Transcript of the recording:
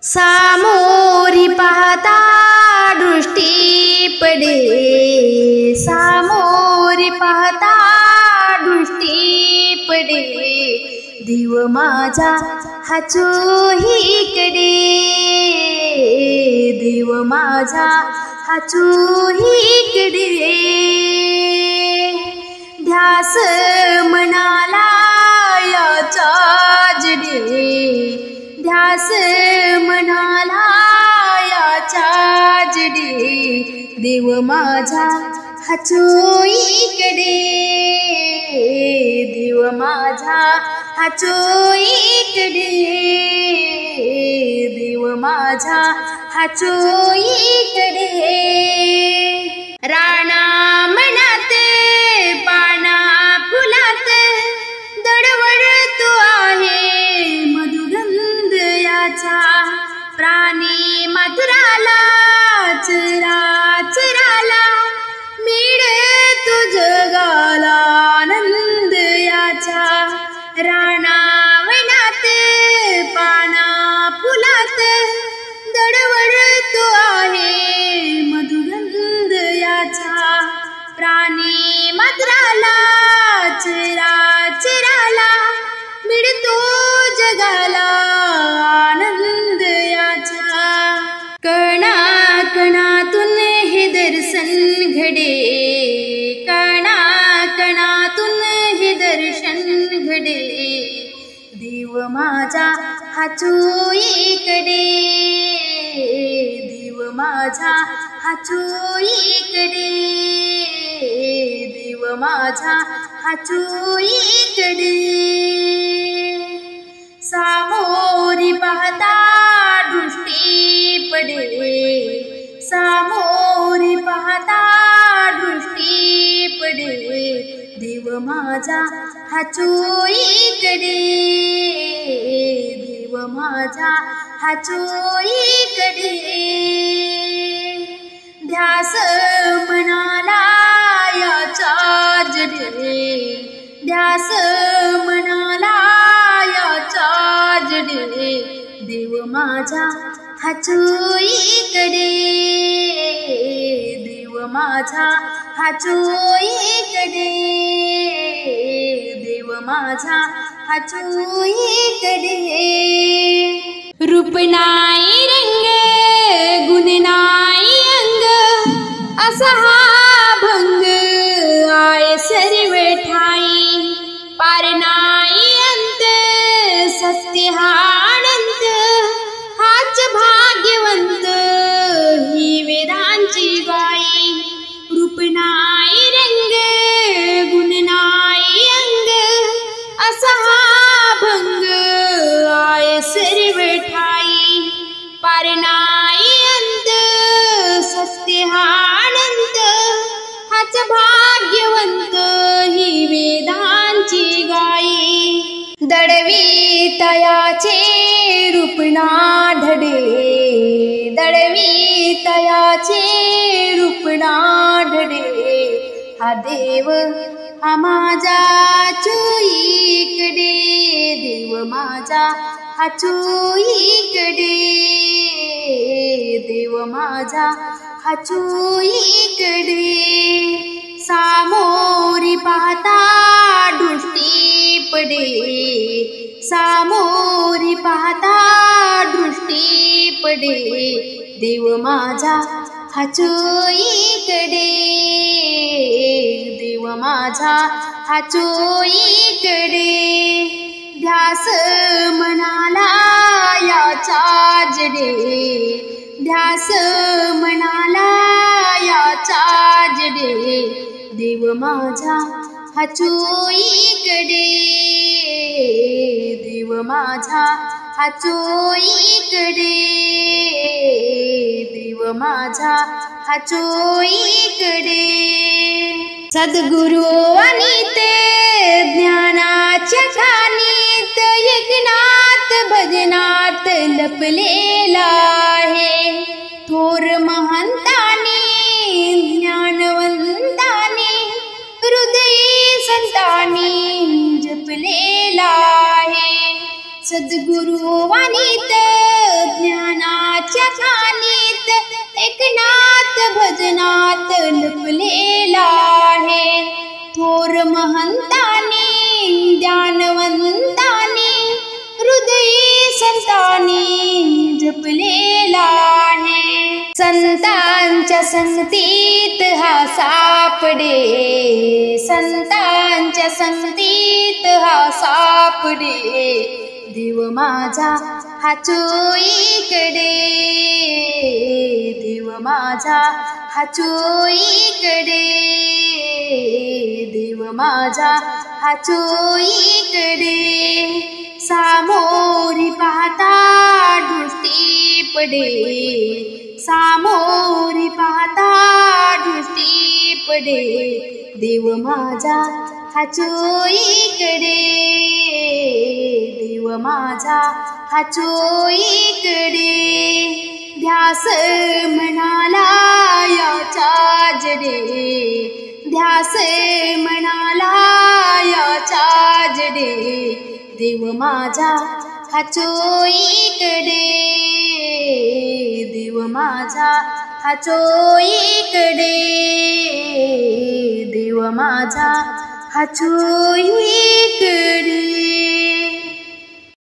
सामोरी पाहता दृष्टी पडे, सामोरी पाहता दृष्टी पडे, देव माझा हा चोहीकडे, देव माझा हा चोहीकडे, ध्यास मनाला याचा जडे, ध्यास मनाला याचा जडे, देव माझा हा चोहीकडे, देव माझा हा चोहीकडे, देव माझा हा चोहीकडे. राणा मनात पाना फुलात दडवडतो आहे मधुगंध याचा, प्राणी मात्राला चरा चराला मिळतो जगाला आनंद याचा. रानावनात पाना फुलात दडवडतो आहे मधुगंध याचा, प्राणी मात्राला चरा चराला मिळतो जगाला आनंद याचा. कणा कणातून हे दर्शन घडे, कणा कणातून हे दर्शन घडे, देव माझा हा चोहीकडे, देव माझा हा चोहीकडे, देव माझा हा चोहीकडे. सामोरी पाहता दृष्टी पडे, सामोरी पाहता दृष्टी पडे, देव माझा हा चोहीकडे, देव माझा हा चोहीकडे, ध्यास मनाला याचा जडे, ध्यास मनाला याचा जडे, देव माझा हा चोहीकडे, देव माझा हा चोहीकडे, देव माझा हा चोहीकडे. रूप नाही रंग गुण नाही अंग, असा हा भंग आहे सर्व ठाई, पार नाही अंत सत्य हा अनंत, हाच भाग्यवंत ही वेदांची गाई. रूप नाही रंग गुण नाही अंग, असा हा भंग आहे सर्व ठाई, पार नाही अंत सत्य हा अनंत, हाच भाग्यवंत ही वेदांची गाई. दडवी तयाचे रूप ना ढडे, दडवी तयाचे रूप ना ढडे, हा देव हा माझा चोहीकडे, देव माझा हा चोहीकडे, देव माझा हा चोहीकडे. सामोरी पाहता दृष्टी पडे, सामोरी पाहता दृष्टी पडे, देव माझा हा चोहीकडे, देव माझा हा चोहीकडे, ध्यास मनाला याचा जडे, ध्यास मनाला याचा जडे, देव माझा हा चोहीकडे, देव माझा हा चोहीकडे, देव माझा हा चोहीकडे. सद्गुरु अनित ज्ञानाच्या खाणीत यज्ञात भजनात लपलेला आहे, थोर महंतानी ज्ञानवंतानी हृदयी संतानी जपलेला आहे. सद्गुरु वाणीत ज्ञान महंतानी ध्यानवंतानी हृदयी संतांनी जपलेला आहे. संतांच्या संगतीत हा सापडे, संतांच्या संगतीत हा सापडे. देव माझा हा चोईकडे, देव माझा हा चोईकडे, देव माझा हा चोईकडे. सामोरी पाहता दृष्टी पडे, सामोरी पाहता दृष्टी पडे. देव माझा हा चोईकडे, देव माझा हा चोईकडे. ध्यास मनाला याच्या जडे, ध्यास मनाला याच्या जडे. देव माझा हा चोईकडे, देव माझा हा चोईकडे, देव माझा हा चोईकडे.